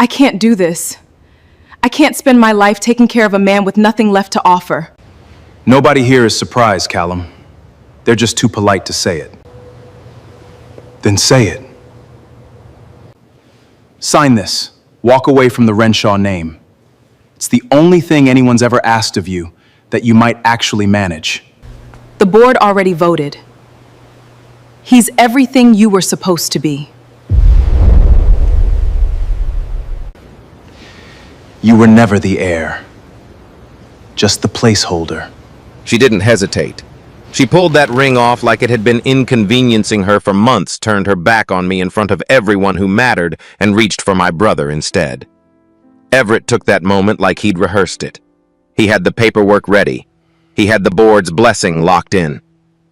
I can't do this. I can't spend my life taking care of a man with nothing left to offer. Nobody here is surprised, Callum. They're just too polite to say it. Then say it. Sign this. Walk away from the Renshaw name. It's the only thing anyone's ever asked of you that you might actually manage. The board already voted. He's everything you were supposed to be. You were never the heir. Just the placeholder. She didn't hesitate. She pulled that ring off like it had been inconveniencing her for months, turned her back on me in front of everyone who mattered, and reached for my brother instead. Everett took that moment like he'd rehearsed it. He had the paperwork ready. He had the board's blessing locked in.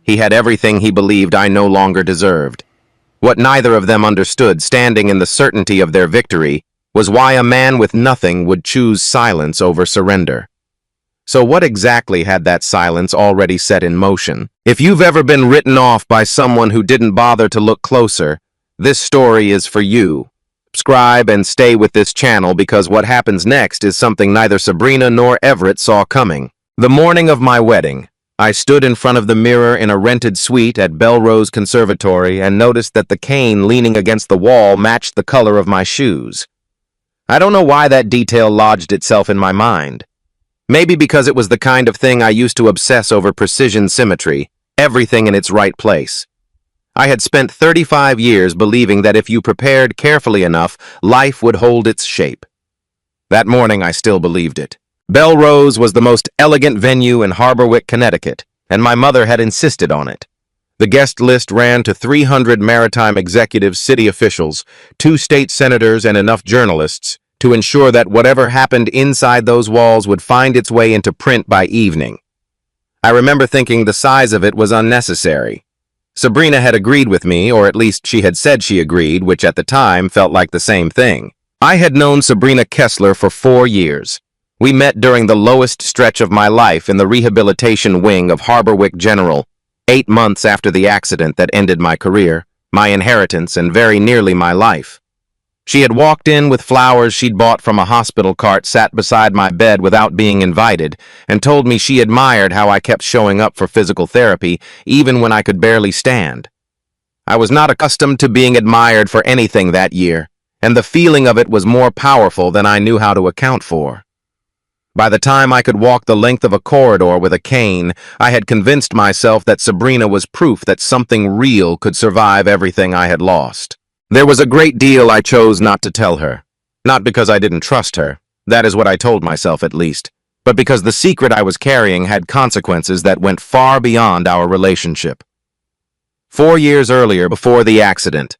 He had everything he believed I no longer deserved. What neither of them understood, standing in the certainty of their victory, was why a man with nothing would choose silence over surrender. So what exactly had that silence already set in motion? If you've ever been written off by someone who didn't bother to look closer, this story is for you. Subscribe and stay with this channel because what happens next is something neither Sabrina nor Everett saw coming. The morning of my wedding, I stood in front of the mirror in a rented suite at Belrose Conservatory and noticed that the cane leaning against the wall matched the color of my shoes. I don't know why that detail lodged itself in my mind. Maybe because it was the kind of thing I used to obsess over: precision symmetry, everything in its right place. I had spent 35 years believing that if you prepared carefully enough, life would hold its shape. That morning I still believed it. Belrose was the most elegant venue in Harborwick, Connecticut, and my mother had insisted on it. The guest list ran to 300 maritime executives, city officials, 2 state senators, and enough journalists to ensure that whatever happened inside those walls would find its way into print by evening. I remember thinking the size of it was unnecessary. Sabrina had agreed with me, or at least she had said she agreed, which at the time felt like the same thing. I had known Sabrina Kessler for 4 years. We met during the lowest stretch of my life in the rehabilitation wing of Harborwick General, 8 months after the accident that ended my career, my inheritance, and very nearly my life. She had walked in with flowers she'd bought from a hospital cart, sat beside my bed without being invited, and told me she admired how I kept showing up for physical therapy, even when I could barely stand. I was not accustomed to being admired for anything that year, and the feeling of it was more powerful than I knew how to account for. By the time I could walk the length of a corridor with a cane, I had convinced myself that Sabrina was proof that something real could survive everything I had lost. There was a great deal I chose not to tell her. Not because I didn't trust her, that is what I told myself at least, but because the secret I was carrying had consequences that went far beyond our relationship. 4 years earlier, before the accident,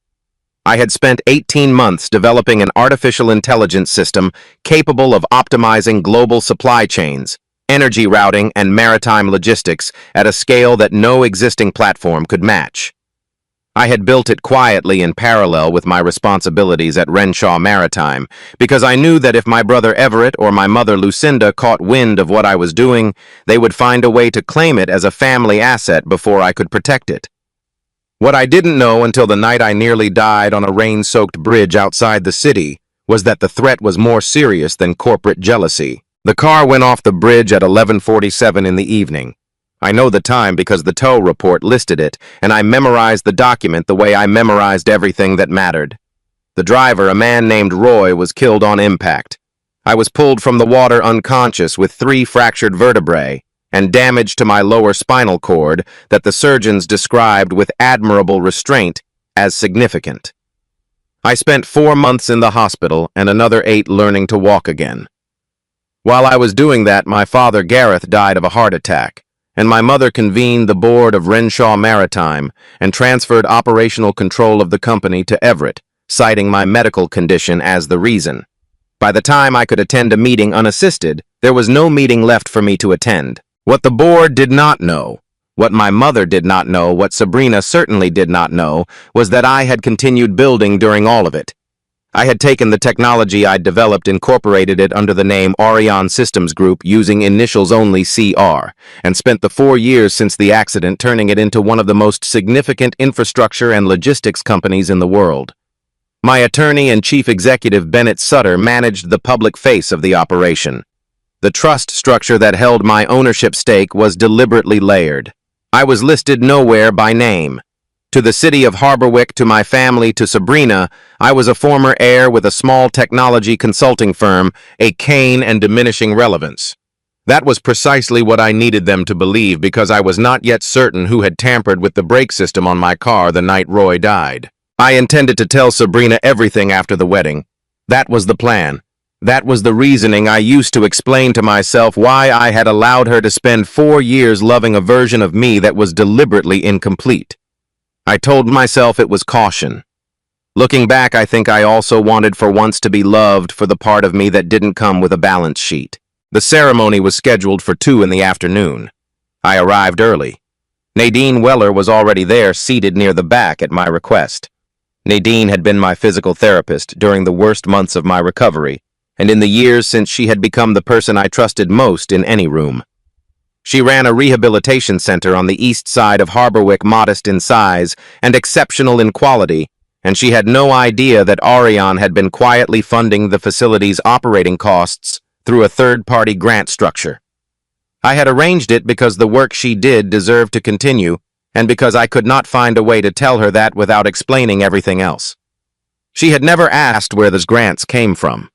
I had spent 18 months developing an artificial intelligence system capable of optimizing global supply chains, energy routing, and maritime logistics at a scale that no existing platform could match. I had built it quietly in parallel with my responsibilities at Renshaw Maritime, because I knew that if my brother Everett or my mother Lucinda caught wind of what I was doing, they would find a way to claim it as a family asset before I could protect it. What I didn't know until the night I nearly died on a rain-soaked bridge outside the city was that the threat was more serious than corporate jealousy. The car went off the bridge at 11:47 in the evening. I know the time because the tow report listed it, and I memorized the document the way I memorized everything that mattered. The driver, a man named Roy, was killed on impact. I was pulled from the water unconscious with 3 fractured vertebrae and damage to my lower spinal cord that the surgeons described with admirable restraint as significant. I spent 4 months in the hospital and another 8 learning to walk again. While I was doing that, my father Gareth died of a heart attack, and my mother convened the board of Renshaw Maritime and transferred operational control of the company to Everett, citing my medical condition as the reason. By the time I could attend a meeting unassisted, there was no meeting left for me to attend. What the board did not know, what my mother did not know, what Sabrina certainly did not know, was that I had continued building during all of it. I had taken the technology I'd developed, incorporated it under the name Northline Systems Group using initials only CR, and spent the 4 years since the accident turning it into one of the most significant infrastructure and logistics companies in the world. My attorney and chief executive Bennett Sutter managed the public face of the operation. The trust structure that held my ownership stake was deliberately layered. I was listed nowhere by name. To the city of Harborwick, to my family, to Sabrina, I was a former heir with a small technology consulting firm, a cane and diminishing relevance. That was precisely what I needed them to believe because I was not yet certain who had tampered with the brake system on my car the night Roy died. I intended to tell Sabrina everything after the wedding. That was the plan. That was the reasoning I used to explain to myself why I had allowed her to spend 4 years loving a version of me that was deliberately incomplete. I told myself it was caution. Looking back, I think I also wanted for once to be loved for the part of me that didn't come with a balance sheet. The ceremony was scheduled for 2 in the afternoon. I arrived early. Nadine Weller was already there, seated near the back at my request. Nadine had been my physical therapist during the worst months of my recovery, and in the years since she had become the person I trusted most in any room. She ran a rehabilitation center on the east side of Harborwick, modest in size and exceptional in quality, and she had no idea that Ariane had been quietly funding the facility's operating costs through a third-party grant structure. I had arranged it because the work she did deserved to continue, and because I could not find a way to tell her that without explaining everything else. She had never asked where those grants came from.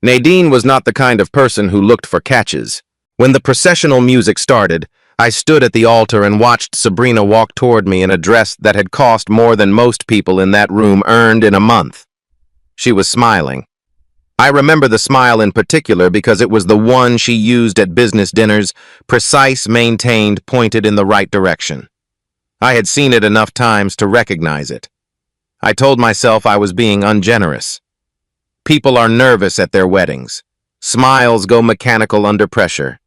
Nadine was not the kind of person who looked for catches. When the processional music started, I stood at the altar and watched Sabrina walk toward me in a dress that had cost more than most people in that room earned in a month. She was smiling. I remember the smile in particular because it was the one she used at business dinners, precise, maintained, pointed in the right direction. I had seen it enough times to recognize it. I told myself I was being ungenerous. People are nervous at their weddings. Smiles go mechanical under pressure.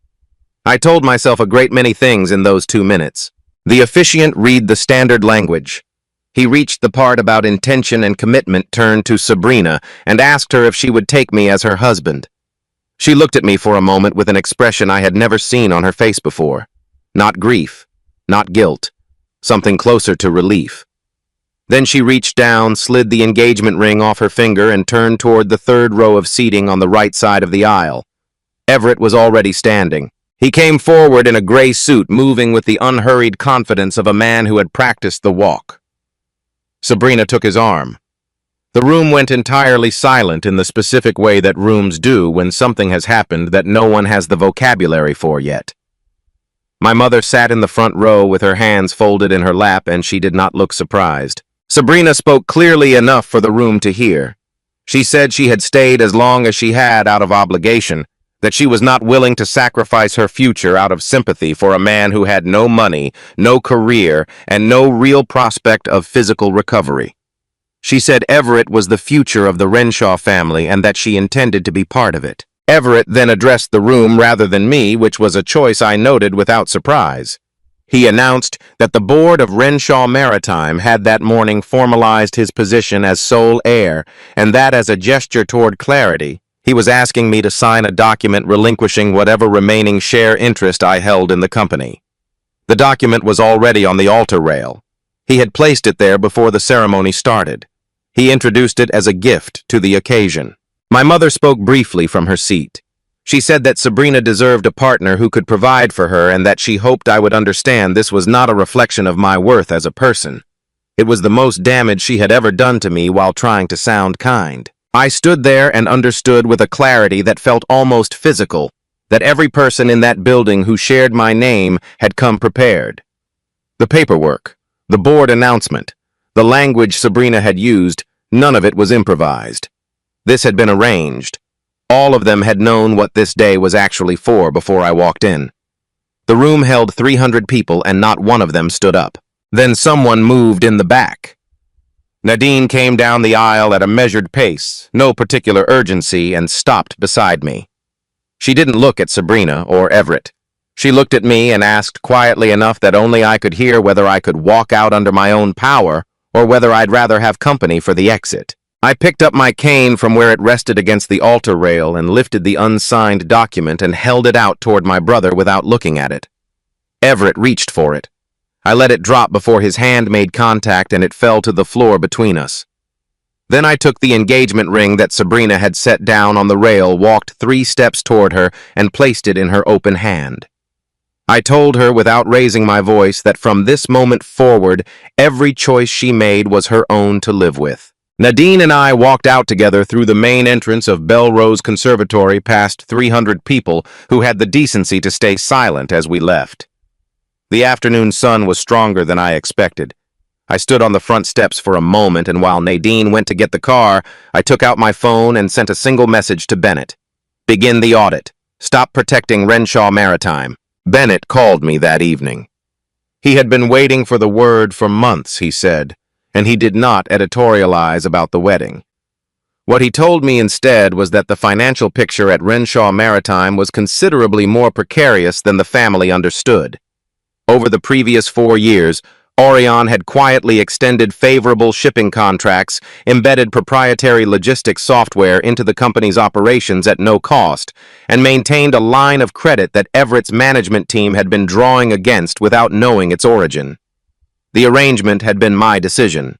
I told myself a great many things in those 2 minutes. The officiant read the standard language. He reached the part about intention and commitment, turned to Sabrina, and asked her if she would take me as her husband. She looked at me for a moment with an expression I had never seen on her face before. Not grief, not guilt, something closer to relief. Then she reached down, slid the engagement ring off her finger, and turned toward the 3rd row of seating on the right side of the aisle. Everett was already standing. He came forward in a gray suit, moving with the unhurried confidence of a man who had practiced the walk. Sabrina took his arm. The room went entirely silent in the specific way that rooms do when something has happened that no one has the vocabulary for yet. My mother sat in the front row with her hands folded in her lap, and she did not look surprised. Sabrina spoke clearly enough for the room to hear. She said she had stayed as long as she had out of obligation, that she was not willing to sacrifice her future out of sympathy for a man who had no money, no career, and no real prospect of physical recovery. She said Everett was the future of the Renshaw family and that she intended to be part of it. Everett then addressed the room rather than me, which was a choice I noted without surprise. He announced that the board of Renshaw Maritime had that morning formalized his position as sole heir, and that as a gesture toward clarity, he was asking me to sign a document relinquishing whatever remaining share interest I held in the company. The document was already on the altar rail. He had placed it there before the ceremony started. He introduced it as a gift to the occasion. My mother spoke briefly from her seat. She said that Sabrina deserved a partner who could provide for her and that she hoped I would understand this was not a reflection of my worth as a person. It was the most damage she had ever done to me while trying to sound kind. I stood there and understood with a clarity that felt almost physical that every person in that building who shared my name had come prepared. The paperwork, the board announcement, the language Sabrina had used, none of it was improvised. This had been arranged. All of them had known what this day was actually for before I walked in. The room held 300 people and not one of them stood up. Then someone moved in the back. Nadine came down the aisle at a measured pace, no particular urgency, and stopped beside me. She didn't look at Sabrina or Everett. She looked at me and asked quietly enough that only I could hear whether I could walk out under my own power or whether I'd rather have company for the exit. I picked up my cane from where it rested against the altar rail and lifted the unsigned document and held it out toward my brother without looking at it. Everett reached for it. I let it drop before his hand made contact and it fell to the floor between us. Then I took the engagement ring that Sabrina had set down on the rail, walked 3 steps toward her, and placed it in her open hand. I told her without raising my voice that from this moment forward, every choice she made was her own to live with. Nadine and I walked out together through the main entrance of Belrose Conservatory past 300 people who had the decency to stay silent as we left. The afternoon sun was stronger than I expected. I stood on the front steps for a moment, and while Nadine went to get the car, I took out my phone and sent a single message to Bennett. Begin the audit. Stop protecting Renshaw Maritime. Bennett called me that evening. He had been waiting for the word for months, he said, and he did not editorialize about the wedding. What he told me instead was that the financial picture at Renshaw Maritime was considerably more precarious than the family understood. Over the previous 4 years, Orion had quietly extended favorable shipping contracts, embedded proprietary logistics software into the company's operations at no cost, and maintained a line of credit that Everett's management team had been drawing against without knowing its origin. The arrangement had been my decision.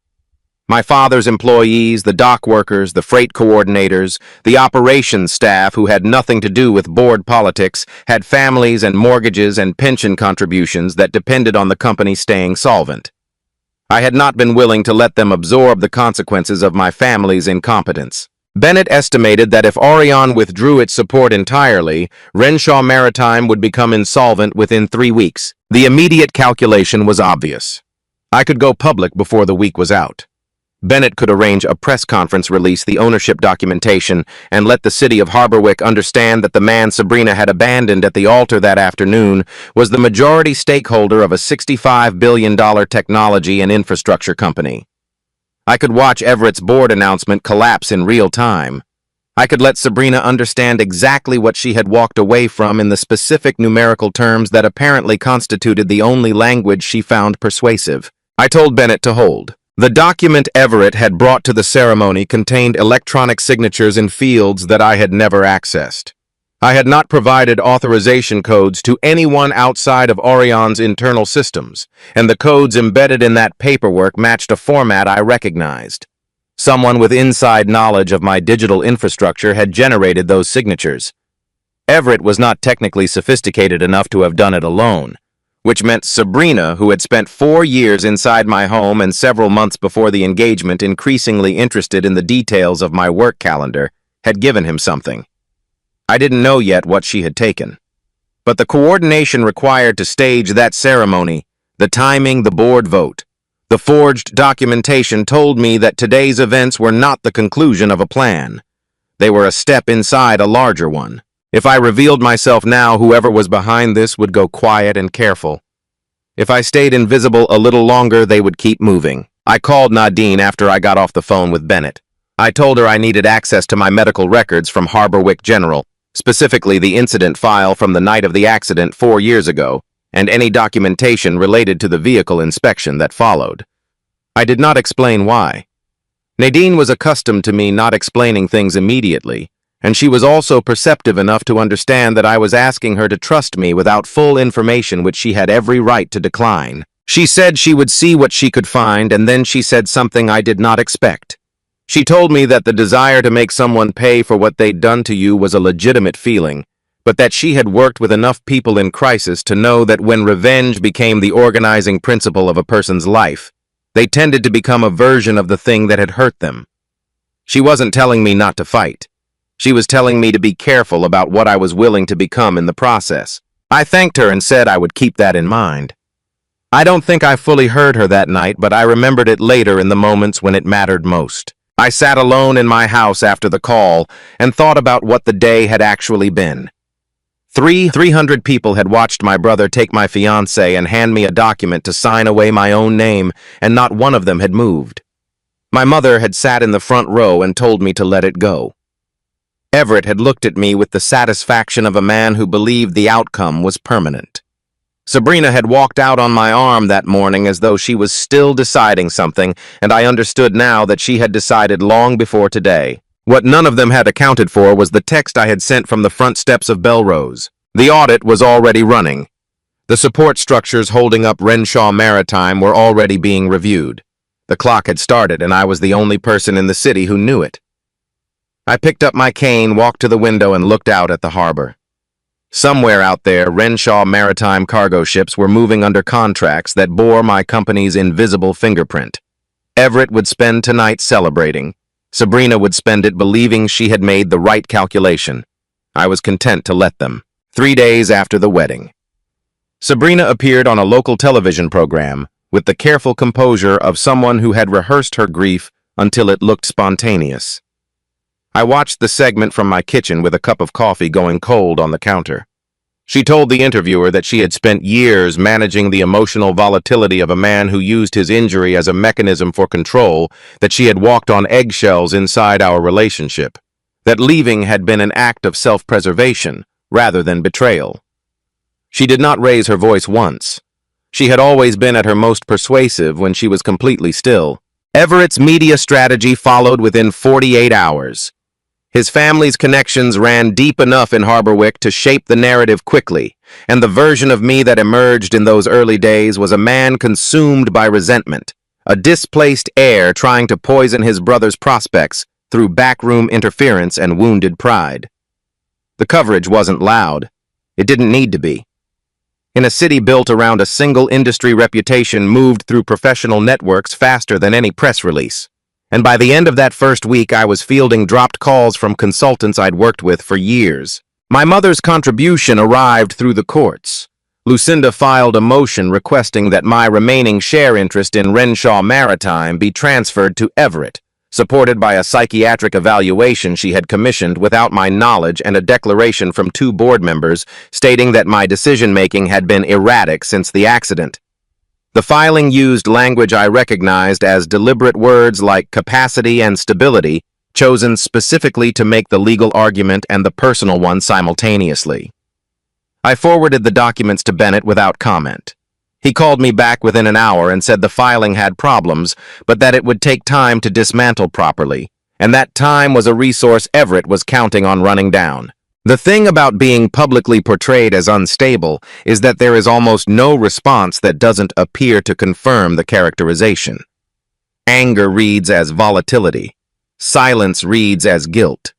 My father's employees, the dock workers, the freight coordinators, the operations staff who had nothing to do with board politics, had families and mortgages and pension contributions that depended on the company staying solvent. I had not been willing to let them absorb the consequences of my family's incompetence. Bennett estimated that if Orion withdrew its support entirely, Renshaw Maritime would become insolvent within 3 weeks. The immediate calculation was obvious. I could go public before the week was out. Bennett could arrange a press conference, release the ownership documentation, and let the city of Harborwick understand that the man Sabrina had abandoned at the altar that afternoon was the majority stakeholder of a $65 billion technology and infrastructure company. I could watch Everett's board announcement collapse in real time. I could let Sabrina understand exactly what she had walked away from in the specific numerical terms that apparently constituted the only language she found persuasive. I told Bennett to hold. The document Everett had brought to the ceremony contained electronic signatures in fields that I had never accessed. I had not provided authorization codes to anyone outside of Orion's internal systems, and the codes embedded in that paperwork matched a format I recognized. Someone with inside knowledge of my digital infrastructure had generated those signatures. Everett was not technically sophisticated enough to have done it alone, which meant Sabrina, who had spent 4 years inside my home and several months before the engagement increasingly interested in the details of my work calendar, had given him something. I didn't know yet what she had taken. But the coordination required to stage that ceremony, the timing, the board vote, the forged documentation told me that today's events were not the conclusion of a plan. They were a step inside a larger one. If I revealed myself now, whoever was behind this would go quiet and careful. If I stayed invisible a little longer, they would keep moving. I called Nadine after I got off the phone with Bennett. I told her I needed access to my medical records from Harborwick General, specifically the incident file from the night of the accident 4 years ago, and any documentation related to the vehicle inspection that followed. I did not explain why. Nadine was accustomed to me not explaining things immediately, and she was also perceptive enough to understand that I was asking her to trust me without full information which she had every right to decline. She said she would see what she could find, and then she said something I did not expect. She told me that the desire to make someone pay for what they'd done to you was a legitimate feeling, but that she had worked with enough people in crisis to know that when revenge became the organizing principle of a person's life, they tended to become a version of the thing that had hurt them. She wasn't telling me not to fight. She was telling me to be careful about what I was willing to become in the process. I thanked her and said I would keep that in mind. I don't think I fully heard her that night, but I remembered it later in the moments when it mattered most. I sat alone in my house after the call and thought about what the day had actually been. 300 people had watched my brother take my fiancée and hand me a document to sign away my own name, and not one of them had moved. My mother had sat in the front row and told me to let it go. Everett had looked at me with the satisfaction of a man who believed the outcome was permanent. Sabrina had walked out on my arm that morning as though she was still deciding something, and I understood now that she had decided long before today. What none of them had accounted for was the text I had sent from the front steps of Belrose. The audit was already running. The support structures holding up Renshaw Maritime were already being reviewed. The clock had started, and I was the only person in the city who knew it. I picked up my cane, walked to the window, and looked out at the harbor. Somewhere out there, Renshaw maritime cargo ships were moving under contracts that bore my company's invisible fingerprint. Everett would spend tonight celebrating. Sabrina would spend it believing she had made the right calculation. I was content to let them. 3 days after the wedding, Sabrina appeared on a local television program with the careful composure of someone who had rehearsed her grief until it looked spontaneous. I watched the segment from my kitchen with a cup of coffee going cold on the counter. She told the interviewer that she had spent years managing the emotional volatility of a man who used his injury as a mechanism for control, that she had walked on eggshells inside our relationship, that leaving had been an act of self-preservation rather than betrayal. She did not raise her voice once. She had always been at her most persuasive when she was completely still. Everett's media strategy followed within 48 hours. His family's connections ran deep enough in Harborwick to shape the narrative quickly, and the version of me that emerged in those early days was a man consumed by resentment, a displaced heir trying to poison his brother's prospects through backroom interference and wounded pride. The coverage wasn't loud. It didn't need to be. In a city built around a single industry reputation moved through professional networks faster than any press release. And by the end of that first week, I was fielding dropped calls from consultants I'd worked with for years. My mother's contribution arrived through the courts. Lucinda filed a motion requesting that my remaining share interest in Renshaw Maritime be transferred to Everett, supported by a psychiatric evaluation she had commissioned without my knowledge and a declaration from 2 board members stating that my decision-making had been erratic since the accident. The filing used language I recognized as deliberate words like capacity and stability, chosen specifically to make the legal argument and the personal one simultaneously. I forwarded the documents to Bennett without comment. He called me back within an hour and said the filing had problems, but that it would take time to dismantle properly, and that time was a resource Everett was counting on running down. The thing about being publicly portrayed as unstable is that there is almost no response that doesn't appear to confirm the characterization. Anger reads as volatility. Silence reads as guilt.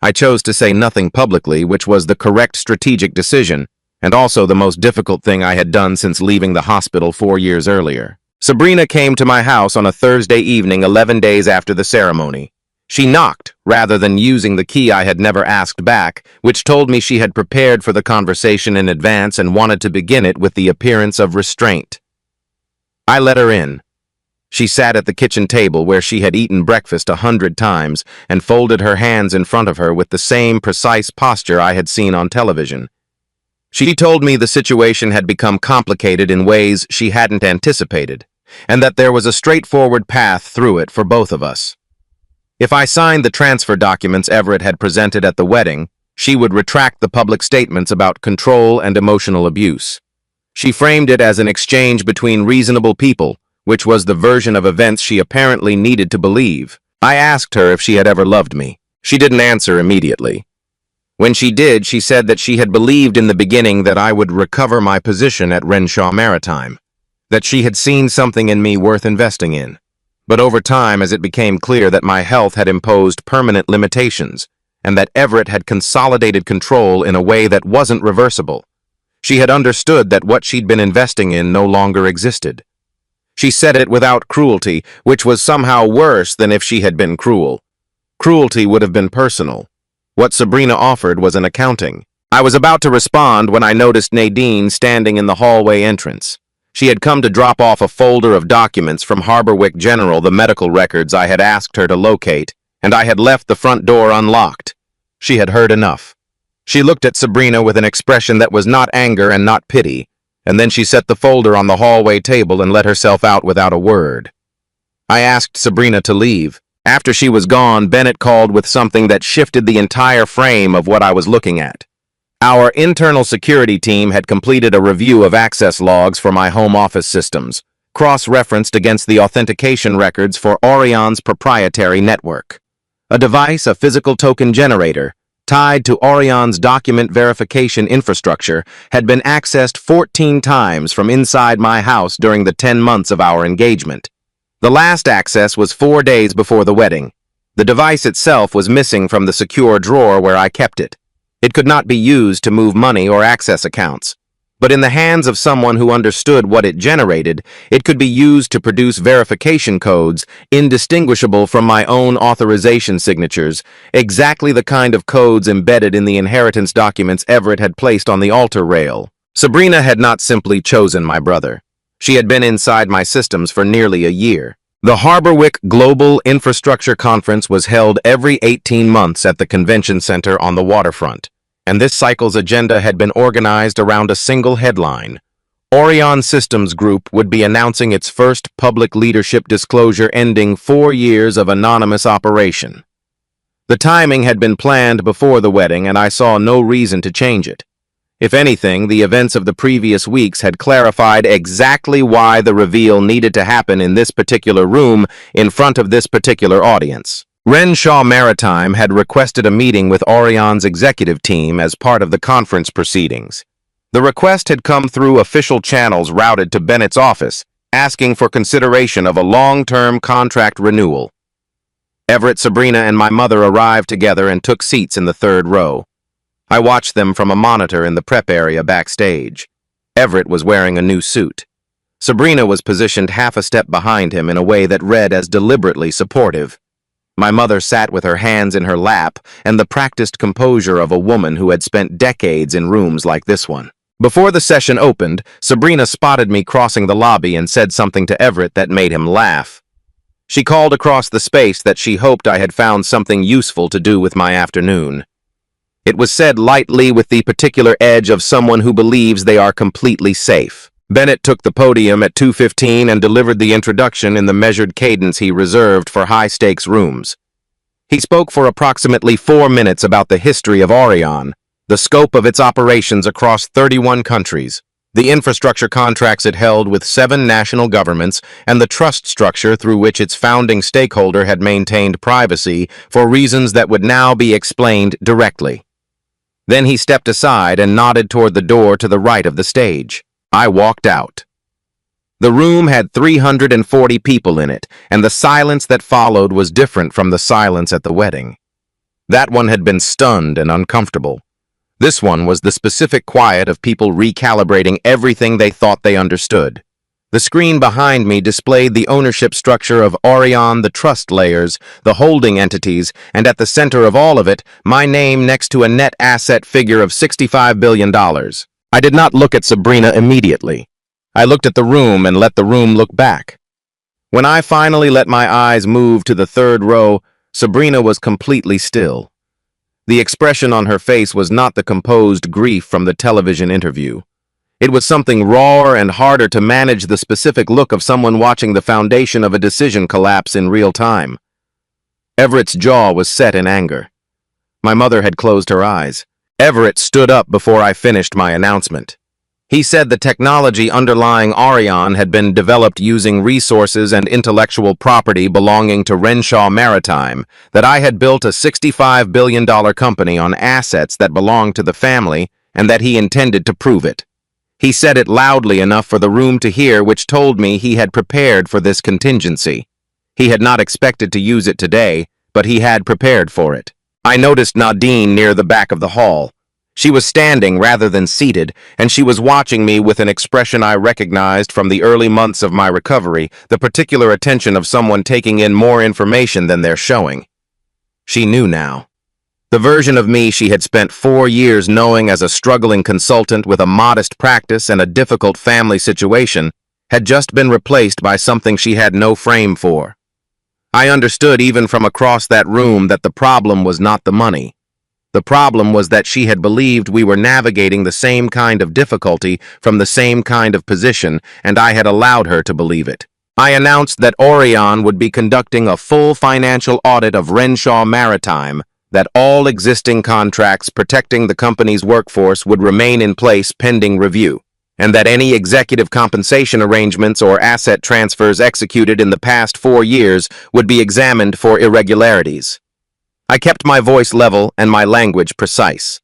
I chose to say nothing publicly, which was the correct strategic decision, and also the most difficult thing I had done since leaving the hospital 4 years earlier. Sabrina came to my house on a Thursday evening 11 days after the ceremony. She knocked, rather than using the key I had never asked back, which told me she had prepared for the conversation in advance and wanted to begin it with the appearance of restraint. I let her in. She sat at the kitchen table where she had eaten breakfast 100 times and folded her hands in front of her with the same precise posture I had seen on television. She told me the situation had become complicated in ways she hadn't anticipated, and that there was a straightforward path through it for both of us. If I signed the transfer documents Everett had presented at the wedding, she would retract the public statements about control and emotional abuse. She framed it as an exchange between reasonable people, which was the version of events she apparently needed to believe. I asked her if she had ever loved me. She didn't answer immediately. When she did, she said that she had believed in the beginning that I would recover my position at Renshaw Maritime, that she had seen something in me worth investing in. But over time, as it became clear that my health had imposed permanent limitations, and that Everett had consolidated control in a way that wasn't reversible, she had understood that what she'd been investing in no longer existed. She said it without cruelty, which was somehow worse than if she had been cruel. Cruelty would have been personal. What Sabrina offered was an accounting. I was about to respond when I noticed Nadine standing in the hallway entrance. She had come to drop off a folder of documents from Harborwick General, the medical records I had asked her to locate, and I had left the front door unlocked. She had heard enough. She looked at Sabrina with an expression that was not anger and not pity, and then she set the folder on the hallway table and let herself out without a word. I asked Sabrina to leave. After she was gone, Bennett called with something that shifted the entire frame of what I was looking at. Our internal security team had completed a review of access logs for my home office systems, cross-referenced against the authentication records for Orion's proprietary network. A device, a physical token generator, tied to Orion's document verification infrastructure, had been accessed 14 times from inside my house during the 10 months of our engagement. The last access was 4 days before the wedding. The device itself was missing from the secure drawer where I kept it. It could not be used to move money or access accounts. But in the hands of someone who understood what it generated, it could be used to produce verification codes indistinguishable from my own authorization signatures, exactly the kind of codes embedded in the inheritance documents Everett had placed on the altar rail. Sabrina had not simply chosen my brother. She had been inside my systems for nearly a year. The Harborwick Global Infrastructure Conference was held every 18 months at the convention center on the waterfront, and this cycle's agenda had been organized around a single headline. Orion Systems Group would be announcing its first public leadership disclosure ending 4 years of anonymous operation. The timing had been planned before the wedding, and I saw no reason to change it. If anything, the events of the previous weeks had clarified exactly why the reveal needed to happen in this particular room in front of this particular audience. Renshaw Maritime had requested a meeting with Orion's executive team as part of the conference proceedings. The request had come through official channels routed to Bennett's office, asking for consideration of a long-term contract renewal. Everett, Sabrina, and my mother arrived together and took seats in the third row. I watched them from a monitor in the prep area backstage. Everett was wearing a new suit. Sabrina was positioned half a step behind him in a way that read as deliberately supportive. My mother sat with her hands in her lap and the practiced composure of a woman who had spent decades in rooms like this one. Before the session opened, Sabrina spotted me crossing the lobby and said something to Everett that made him laugh. She called across the space that she hoped I had found something useful to do with my afternoon. It was said lightly with the particular edge of someone who believes they are completely safe. Bennett took the podium at 2:15 and delivered the introduction in the measured cadence he reserved for high-stakes rooms. He spoke for approximately 4 minutes about the history of Orion, the scope of its operations across 31 countries, the infrastructure contracts it held with 7 national governments, and the trust structure through which its founding stakeholder had maintained privacy for reasons that would now be explained directly. Then he stepped aside and nodded toward the door to the right of the stage. I walked out. The room had 340 people in it, and the silence that followed was different from the silence at the wedding. That one had been stunned and uncomfortable. This one was the specific quiet of people recalibrating everything they thought they understood. The screen behind me displayed the ownership structure of Orion, the trust layers, the holding entities, and at the center of all of it, my name next to a net asset figure of $65 billion. I did not look at Sabrina immediately. I looked at the room and let the room look back. When I finally let my eyes move to the third row, Sabrina was completely still. The expression on her face was not the composed grief from the television interview. It was something rawer and harder to manage, the specific look of someone watching the foundation of a decision collapse in real time. Everett's jaw was set in anger. My mother had closed her eyes. Everett stood up before I finished my announcement. He said the technology underlying Orion had been developed using resources and intellectual property belonging to Renshaw Maritime, that I had built a $65 billion company on assets that belonged to the family, and that he intended to prove it. He said it loudly enough for the room to hear, which told me he had prepared for this contingency. He had not expected to use it today, but he had prepared for it. I noticed Nadine near the back of the hall. She was standing rather than seated, and she was watching me with an expression I recognized from the early months of my recovery, the particular attention of someone taking in more information than they're showing. She knew now. The version of me she had spent 4 years knowing as a struggling consultant with a modest practice and a difficult family situation had just been replaced by something she had no frame for. I understood even from across that room that the problem was not the money. The problem was that she had believed we were navigating the same kind of difficulty from the same kind of position, and I had allowed her to believe it. I announced that Orion would be conducting a full financial audit of Renshaw Maritime, that all existing contracts protecting the company's workforce would remain in place pending review, and that any executive compensation arrangements or asset transfers executed in the past 4 years would be examined for irregularities. I kept my voice level and my language precise.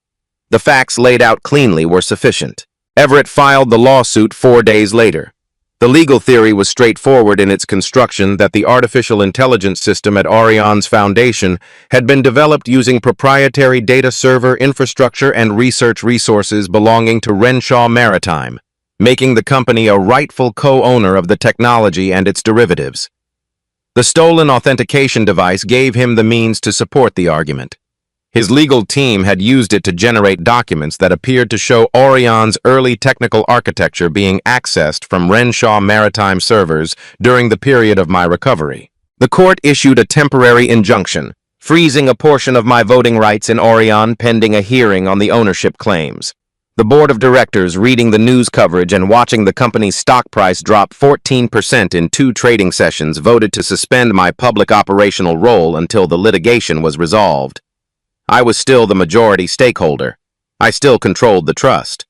The facts laid out cleanly were sufficient. Everett filed the lawsuit 4 days later. The legal theory was straightforward in its construction that the artificial intelligence system at Orion's foundation had been developed using proprietary data server infrastructure and research resources belonging to Renshaw Maritime, making the company a rightful co-owner of the technology and its derivatives. The stolen authentication device gave him the means to support the argument. His legal team had used it to generate documents that appeared to show Orion's early technical architecture being accessed from Renshaw Maritime servers during the period of my recovery. The court issued a temporary injunction, freezing a portion of my voting rights in Orion pending a hearing on the ownership claims. The board of directors, reading the news coverage and watching the company's stock price drop 14% in 2 trading sessions, voted to suspend my public operational role until the litigation was resolved. I was still the majority stakeholder. I still controlled the trust.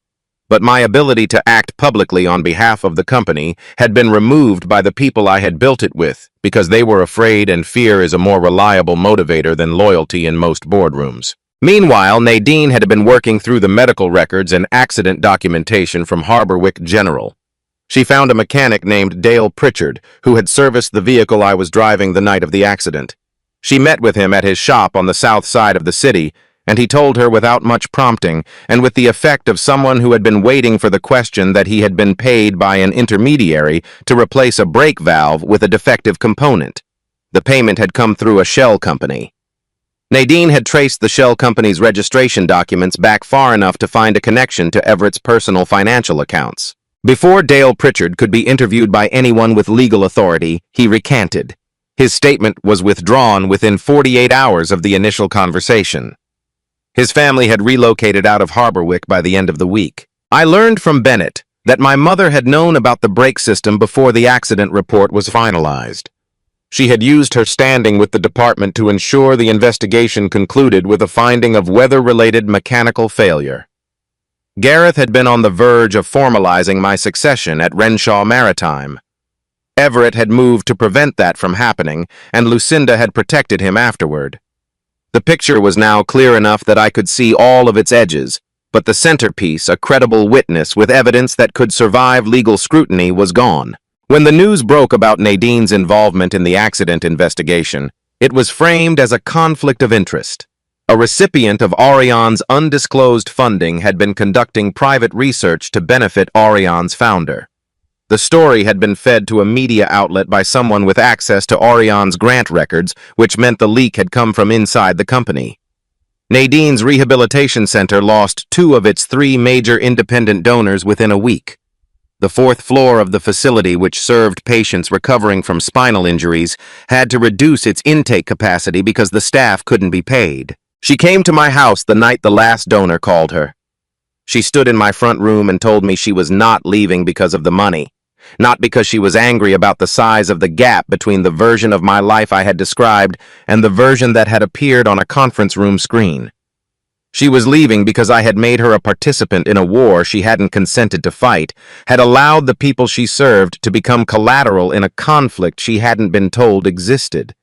But my ability to act publicly on behalf of the company had been removed by the people I had built it with because they were afraid, and fear is a more reliable motivator than loyalty in most boardrooms. Meanwhile, Nadine had been working through the medical records and accident documentation from Harborwick General. She found a mechanic named Dale Pritchard who had serviced the vehicle I was driving the night of the accident. She met with him at his shop on the south side of the city, and he told her without much prompting, and with the effect of someone who had been waiting for the question, that he had been paid by an intermediary to replace a brake valve with a defective component. The payment had come through a shell company. Nadine had traced the shell company's registration documents back far enough to find a connection to Everett's personal financial accounts. Before Dale Pritchard could be interviewed by anyone with legal authority, he recanted. His statement was withdrawn within 48 hours of the initial conversation. His family had relocated out of Harborwick by the end of the week. I learned from Bennett that my mother had known about the brake system before the accident report was finalized. She had used her standing with the department to ensure the investigation concluded with a finding of weather-related mechanical failure. Gareth had been on the verge of formalizing my succession at Renshaw Maritime. Everett had moved to prevent that from happening, and Lucinda had protected him afterward. The picture was now clear enough that I could see all of its edges, but the centerpiece, a credible witness with evidence that could survive legal scrutiny, was gone. When the news broke about Nadine's involvement in the accident investigation, it was framed as a conflict of interest. A recipient of Orion's undisclosed funding had been conducting private research to benefit Orion's founder. The story had been fed to a media outlet by someone with access to Orion's grant records, which meant the leak had come from inside the company. Nadine's rehabilitation center lost 2 of its 3 major independent donors within a week. The 4th floor of the facility, which served patients recovering from spinal injuries, had to reduce its intake capacity because the staff couldn't be paid. She came to my house the night the last donor called her. She stood in my front room and told me she was not leaving because of the money. Not because she was angry about the size of the gap between the version of my life I had described and the version that had appeared on a conference room screen. She was leaving because I had made her a participant in a war she hadn't consented to fight, had allowed the people she served to become collateral in a conflict she hadn't been told existed.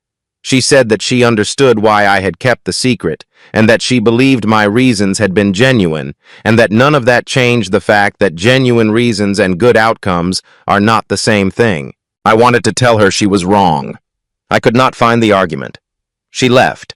She said that she understood why I had kept the secret, and that she believed my reasons had been genuine, and that none of that changed the fact that genuine reasons and good outcomes are not the same thing. I wanted to tell her she was wrong. I could not find the argument. She left.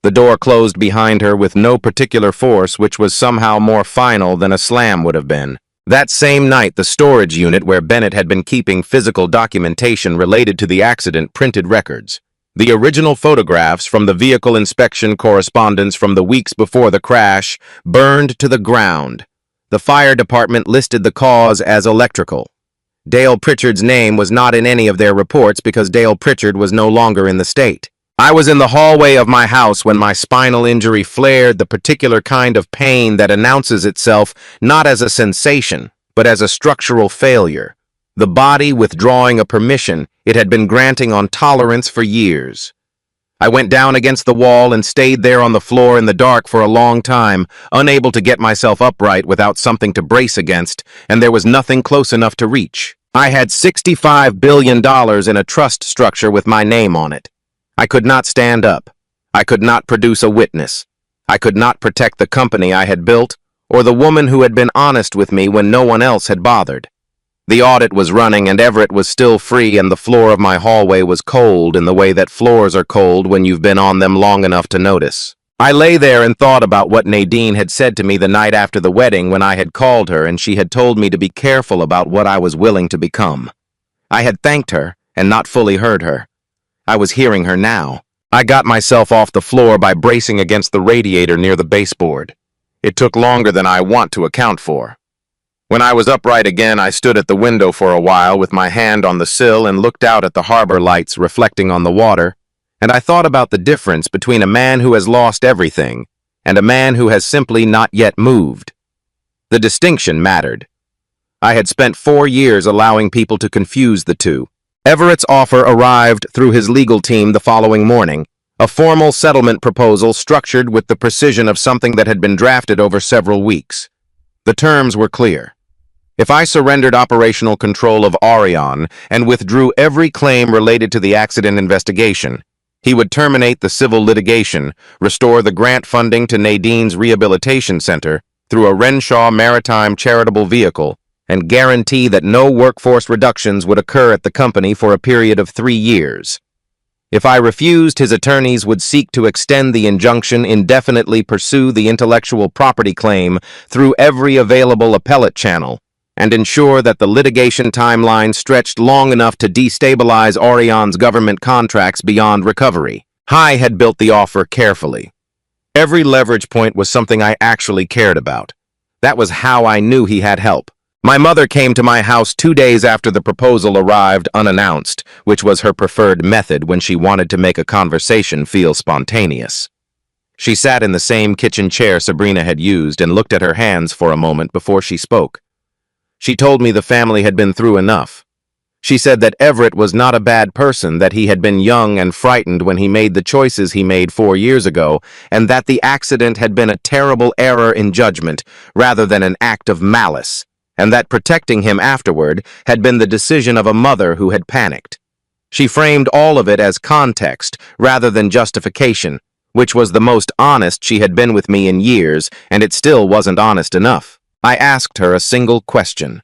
The door closed behind her with no particular force, which was somehow more final than a slam would have been. That same night, the storage unit where Bennett had been keeping physical documentation related to the accident printed records. The original photographs from the vehicle inspection correspondence from the weeks before the crash burned to the ground. The fire department listed the cause as electrical. Dale Pritchard's name was not in any of their reports because Dale Pritchard was no longer in the state. I was in the hallway of my house when my spinal injury flared, the particular kind of pain that announces itself not as a sensation, but as a structural failure. The body withdrawing a permission it had been granting on tolerance for years. I went down against the wall and stayed there on the floor in the dark for a long time, unable to get myself upright without something to brace against, and there was nothing close enough to reach. I had $65 billion in a trust structure with my name on it. I could not stand up. I could not produce a witness. I could not protect the company I had built, or the woman who had been honest with me when no one else had bothered. The audit was running and Everett was still free, and the floor of my hallway was cold in the way that floors are cold when you've been on them long enough to notice. I lay there and thought about what Nadine had said to me the night after the wedding when I had called her and she had told me to be careful about what I was willing to become. I had thanked her and not fully heard her. I was hearing her now. I got myself off the floor by bracing against the radiator near the baseboard. It took longer than I want to account for. When I was upright again, I stood at the window for a while with my hand on the sill and looked out at the harbor lights reflecting on the water, and I thought about the difference between a man who has lost everything and a man who has simply not yet moved. The distinction mattered. I had spent 4 years allowing people to confuse the two. Everett's offer arrived through his legal team the following morning, a formal settlement proposal structured with the precision of something that had been drafted over several weeks. The terms were clear. If I surrendered operational control of Orion and withdrew every claim related to the accident investigation, he would terminate the civil litigation, restore the grant funding to Nadine's Rehabilitation Center through a Renshaw Maritime charitable vehicle, and guarantee that no workforce reductions would occur at the company for a period of 3 years. If I refused, his attorneys would seek to extend the injunction, indefinitely pursue the intellectual property claim through every available appellate channel, and ensure that the litigation timeline stretched long enough to destabilize Orion's government contracts beyond recovery. I had built the offer carefully. Every leverage point was something I actually cared about. That was how I knew he had help. My mother came to my house 2 days after the proposal arrived unannounced, which was her preferred method when she wanted to make a conversation feel spontaneous. She sat in the same kitchen chair Sabrina had used and looked at her hands for a moment before she spoke. She told me the family had been through enough. She said that Everett was not a bad person, that he had been young and frightened when he made the choices he made 4 years ago, and that the accident had been a terrible error in judgment rather than an act of malice, and that protecting him afterward had been the decision of a mother who had panicked. She framed all of it as context rather than justification, which was the most honest she had been with me in years, and it still wasn't honest enough. I asked her a single question.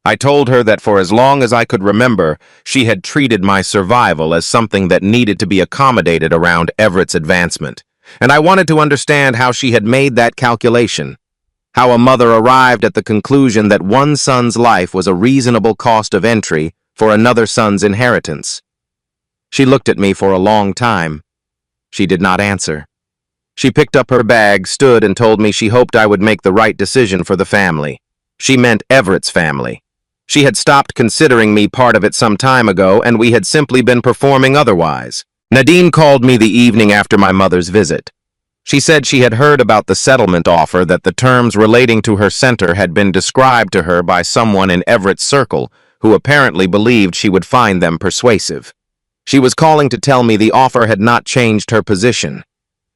I told her that for as long as I could remember, she had treated my survival as something that needed to be accommodated around Everett's advancement, and I wanted to understand how she had made that calculation, how a mother arrived at the conclusion that one son's life was a reasonable cost of entry for another son's inheritance. She looked at me for a long time. She did not answer. She picked up her bag, stood, and told me she hoped I would make the right decision for the family. She meant Everett's family. She had stopped considering me part of it some time ago, and we had simply been performing otherwise. Nadine called me the evening after my mother's visit. She said she had heard about the settlement offer, that the terms relating to her center had been described to her by someone in Everett's circle, who apparently believed she would find them persuasive. She was calling to tell me the offer had not changed her position.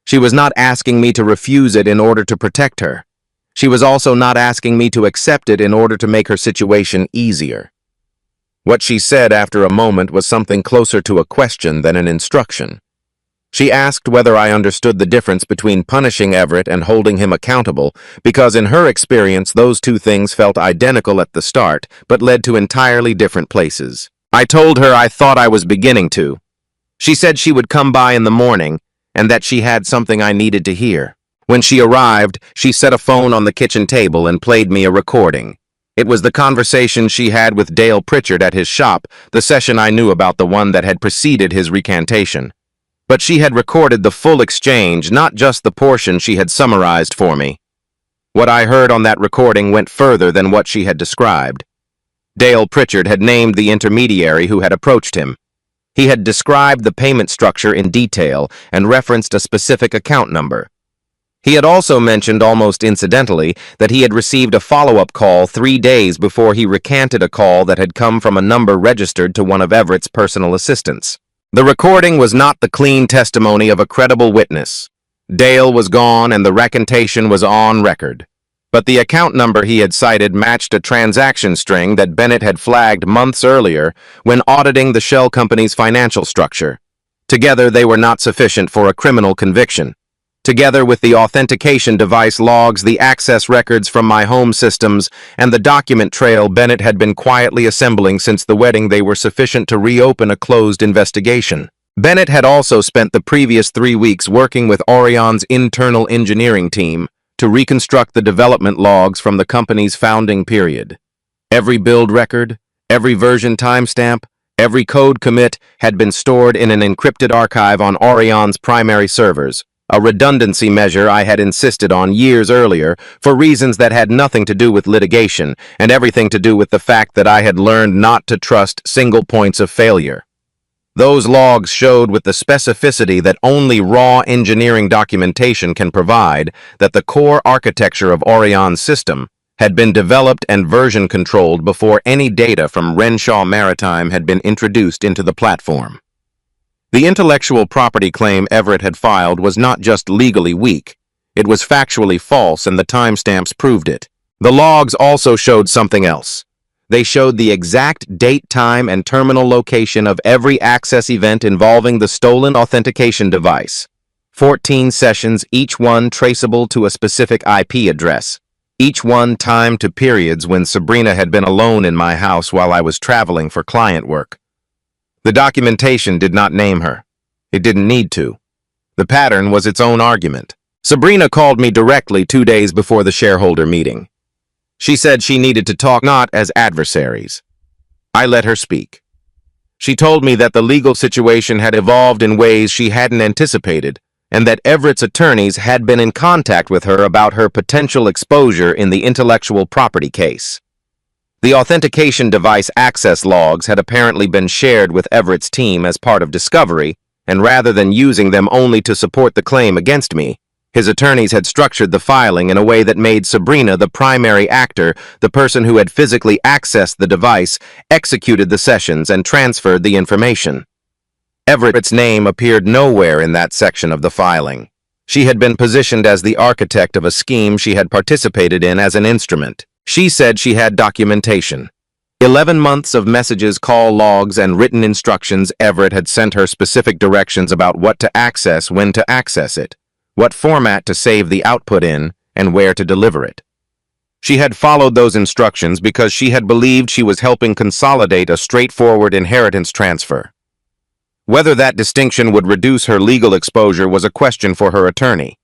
She was not asking me to refuse it in order to protect her. She was also not asking me to accept it in order to make her situation easier. What she said after a moment was something closer to a question than an instruction. She asked whether I understood the difference between punishing Everett and holding him accountable, because in her experience those two things felt identical at the start, but led to entirely different places. I told her I thought I was beginning to. She said she would come by in the morning, and that she had something I needed to hear. When she arrived, she set a phone on the kitchen table and played me a recording. It was the conversation she had with Dale Pritchard at his shop, the session I knew about, the one that had preceded his recantation. But she had recorded the full exchange, not just the portion she had summarized for me. What I heard on that recording went further than what she had described. Dale Pritchard had named the intermediary who had approached him. He had described the payment structure in detail and referenced a specific account number. He had also mentioned, almost incidentally, that he had received a follow-up call 3 days before he recanted a call that had come from a number registered to one of Everett's personal assistants. The recording was not the clean testimony of a credible witness. Dale was gone and the recantation was on record. But the account number he had cited matched a transaction string that Bennett had flagged months earlier when auditing the shell company's financial structure. Together, they were not sufficient for a criminal conviction. together with the authentication device logs, the access records from my home systems, and the document trail Bennett had been quietly assembling since the wedding, they were sufficient to reopen a closed investigation. Bennett had also spent the previous 3 weeks working with Orion's internal engineering team to reconstruct the development logs from the company's founding period. Every build record, every version timestamp, every code commit had been stored in an encrypted archive on Orion's primary servers, a redundancy measure I had insisted on years earlier for reasons that had nothing to do with litigation and everything to do with the fact that I had learned not to trust single points of failure. Those logs showed with the specificity that only raw engineering documentation can provide that the core architecture of Orion's system had been developed and version controlled before any data from Renshaw Maritime had been introduced into the platform. The intellectual property claim Everett had filed was not just legally weak, it was factually false, and the timestamps proved it. The logs also showed something else. They showed the exact date, time, and terminal location of every access event involving the stolen authentication device. 14 sessions, each one traceable to a specific IP address. Each one timed to periods when Sabrina had been alone in my house while I was traveling for client work. The documentation did not name her. It didn't need to. The pattern was its own argument. Sabrina called me directly 2 days before the shareholder meeting. She said she needed to talk, not as adversaries. I let her speak. She told me that the legal situation had evolved in ways she hadn't anticipated, and that Everett's attorneys had been in contact with her about her potential exposure in the intellectual property case. The authentication device access logs had apparently been shared with Everett's team as part of discovery, and rather than using them only to support the claim against me, his attorneys had structured the filing in a way that made Sabrina the primary actor, the person who had physically accessed the device, executed the sessions, and transferred the information. Everett's name appeared nowhere in that section of the filing. She had been positioned as the architect of a scheme she had participated in as an instrument. She said she had documentation. 11 months of messages, call logs, and written instructions. Everett had sent her specific directions about what to access, when to access it, what format to save the output in, and where to deliver it. She had followed those instructions because she had believed she was helping consolidate a straightforward inheritance transfer. Whether that distinction would reduce her legal exposure was a question for her attorney.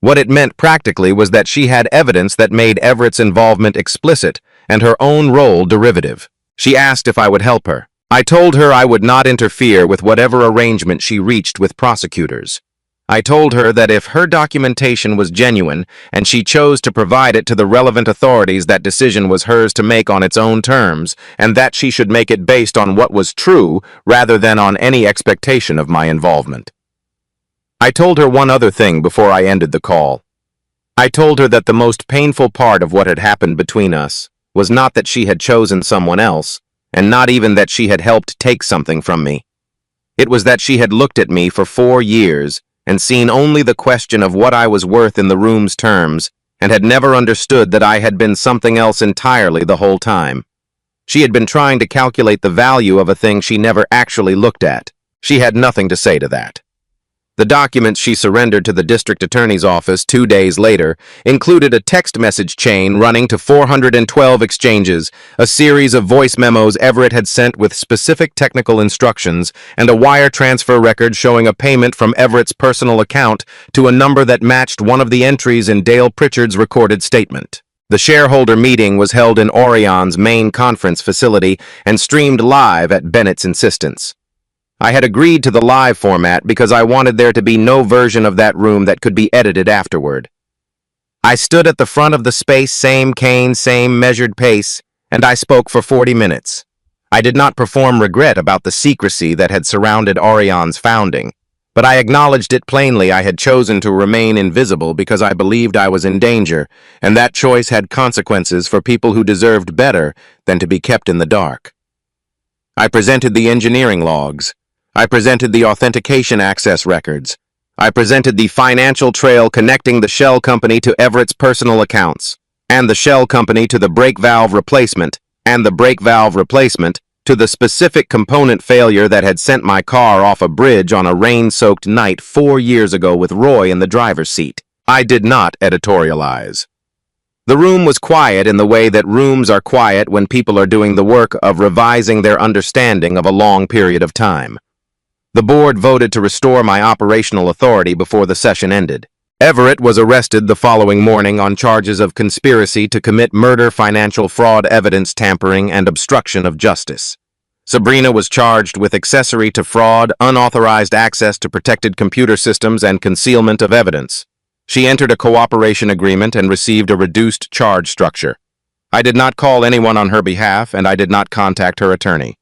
What it meant practically was that she had evidence that made Everett's involvement explicit and her own role derivative. She asked if I would help her. I told her I would not interfere with whatever arrangement she reached with prosecutors. I told her that if her documentation was genuine and she chose to provide it to the relevant authorities, that decision was hers to make on its own terms, and that she should make it based on what was true rather than on any expectation of my involvement. I told her one other thing before I ended the call. I told her that the most painful part of what had happened between us was not that she had chosen someone else, and not even that she had helped take something from me. It was that she had looked at me for 4 years and seen only the question of what I was worth in the room's terms, and had never understood that I had been something else entirely the whole time. She had been trying to calculate the value of a thing she never actually looked at. She had nothing to say to that. The documents she surrendered to the district attorney's office 2 days later included a text message chain running to 412 exchanges, a series of voice memos Everett had sent with specific technical instructions, and a wire transfer record showing a payment from Everett's personal account to a number that matched one of the entries in Dale Pritchard's recorded statement. The shareholder meeting was held in Orion's main conference facility and streamed live at Bennett's insistence. I had agreed to the live format because I wanted there to be no version of that room that could be edited afterward. I stood at the front of the space, same cane, same measured pace, and I spoke for 40 minutes. I did not perform regret about the secrecy that had surrounded Orion's founding, but I acknowledged it plainly. I had chosen to remain invisible because I believed I was in danger, and that choice had consequences for people who deserved better than to be kept in the dark. I presented the engineering logs. I presented the authentication access records. I presented the financial trail connecting the shell company to Everett's personal accounts, and the shell company to the brake valve replacement, and the brake valve replacement to the specific component failure that had sent my car off a bridge on a rain-soaked night 4 years ago with Roy in the driver's seat. I did not editorialize. The room was quiet in the way that rooms are quiet when people are doing the work of revising their understanding of a long period of time. The board voted to restore my operational authority before the session ended. Everett was arrested the following morning on charges of conspiracy to commit murder, financial fraud, evidence tampering, and obstruction of justice. Sabrina was charged with accessory to fraud, unauthorized access to protected computer systems, and concealment of evidence. She entered a cooperation agreement and received a reduced charge structure. I did not call anyone on her behalf, and I did not contact her attorney.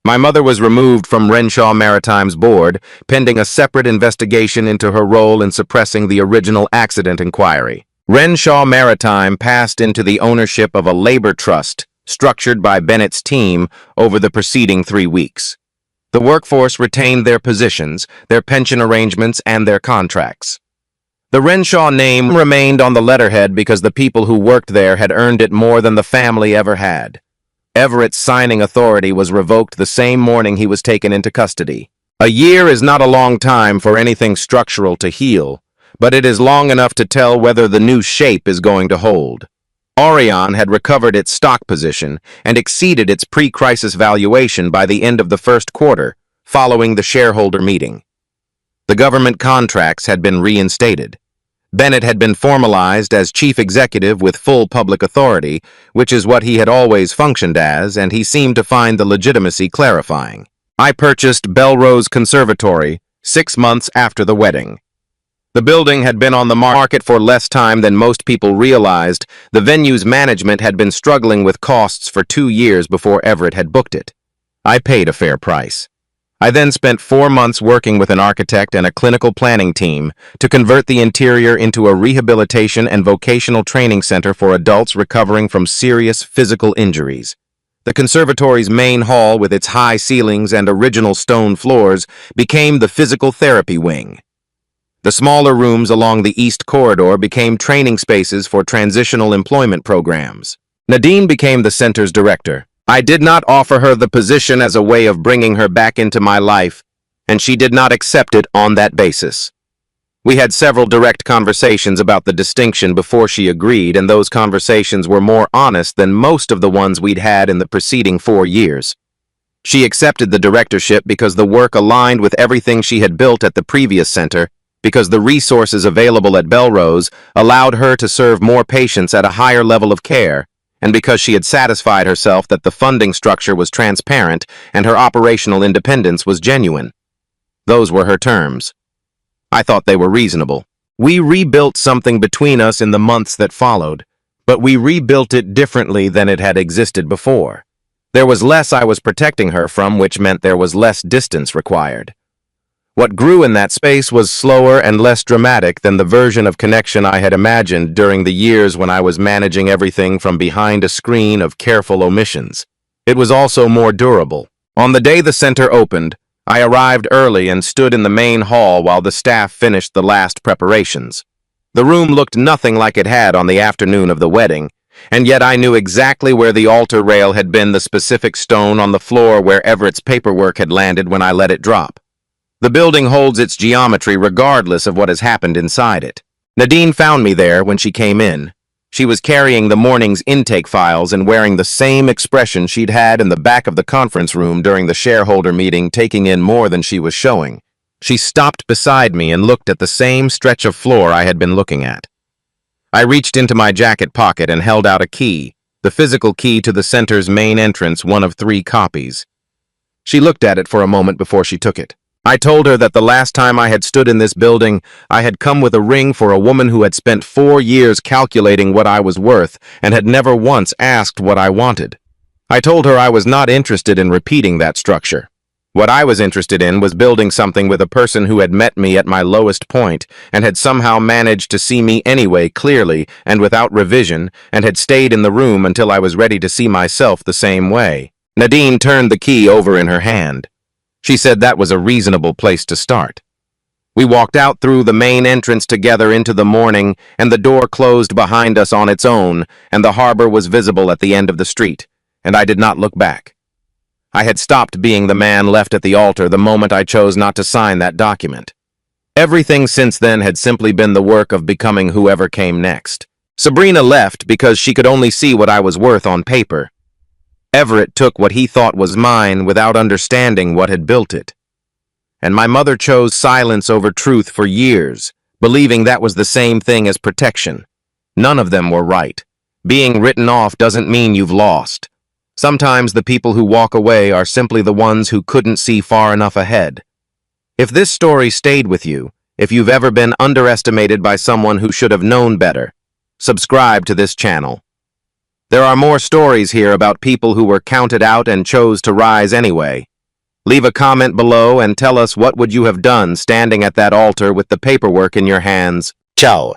My mother was removed from Renshaw Maritime's board, pending a separate investigation into her role in suppressing the original accident inquiry. Renshaw Maritime passed into the ownership of a labor trust structured by Bennett's team over the preceding 3 weeks. The workforce retained their positions, their pension arrangements, and their contracts. The Renshaw name remained on the letterhead because the people who worked there had earned it more than the family ever had. Everett's signing authority was revoked the same morning he was taken into custody. A year is not a long time for anything structural to heal, but it is long enough to tell whether the new shape is going to hold. Orion had recovered its stock position and exceeded its pre-crisis valuation by the end of the first quarter, following the shareholder meeting. The government contracts had been reinstated. Bennett had been formalized as chief executive with full public authority, which is what he had always functioned as, and he seemed to find the legitimacy clarifying. I purchased Belrose Conservatory 6 months after the wedding. The building had been on the market for less time than most people realized. The venue's management had been struggling with costs for 2 years before Everett had booked it. I paid a fair price. I then spent 4 months working with an architect and a clinical planning team to convert the interior into a rehabilitation and vocational training center for adults recovering from serious physical injuries. The conservatory's main hall, with its high ceilings and original stone floors, became the physical therapy wing. The smaller rooms along the east corridor became training spaces for transitional employment programs. Nadine became the center's director. I did not offer her the position as a way of bringing her back into my life, and she did not accept it on that basis. We had several direct conversations about the distinction before she agreed, and those conversations were more honest than most of the ones we'd had in the preceding 4 years. She accepted the directorship because the work aligned with everything she had built at the previous center, because the resources available at Belrose allowed her to serve more patients at a higher level of care, and because she had satisfied herself that the funding structure was transparent and her operational independence was genuine. Those were her terms. I thought they were reasonable. We rebuilt something between us in the months that followed, but we rebuilt it differently than it had existed before. There was less I was protecting her from, which meant there was less distance required. What grew in that space was slower and less dramatic than the version of connection I had imagined during the years when I was managing everything from behind a screen of careful omissions. It was also more durable. On the day the center opened, I arrived early and stood in the main hall while the staff finished the last preparations. The room looked nothing like it had on the afternoon of the wedding, and yet I knew exactly where the altar rail had been, the specific stone on the floor where Everett's paperwork had landed when I let it drop. The building holds its geometry regardless of what has happened inside it. Nadine found me there when she came in. She was carrying the morning's intake files and wearing the same expression she'd had in the back of the conference room during the shareholder meeting, taking in more than she was showing. She stopped beside me and looked at the same stretch of floor I had been looking at. I reached into my jacket pocket and held out a key, the physical key to the center's main entrance, one of 3 copies. She looked at it for a moment before she took it. I told her that the last time I had stood in this building, I had come with a ring for a woman who had spent 4 years calculating what I was worth and had never once asked what I wanted. I told her I was not interested in repeating that structure. What I was interested in was building something with a person who had met me at my lowest point and had somehow managed to see me anyway clearly and without revision, and had stayed in the room until I was ready to see myself the same way. Nadine turned the key over in her hand. She said that was a reasonable place to start. We walked out through the main entrance together into the morning, and the door closed behind us on its own, and the harbor was visible at the end of the street, and I did not look back. I had stopped being the man left at the altar the moment I chose not to sign that document. Everything since then had simply been the work of becoming whoever came next. Sabrina left because she could only see what I was worth on paper. Everett took what he thought was mine without understanding what had built it. And my mother chose silence over truth for years, believing that was the same thing as protection. None of them were right. Being written off doesn't mean you've lost. Sometimes the people who walk away are simply the ones who couldn't see far enough ahead. If this story stayed with you, if you've ever been underestimated by someone who should have known better, subscribe to this channel. There are more stories here about people who were counted out and chose to rise anyway. Leave a comment below and tell us what would you have done standing at that altar with the paperwork in your hands. Ciao.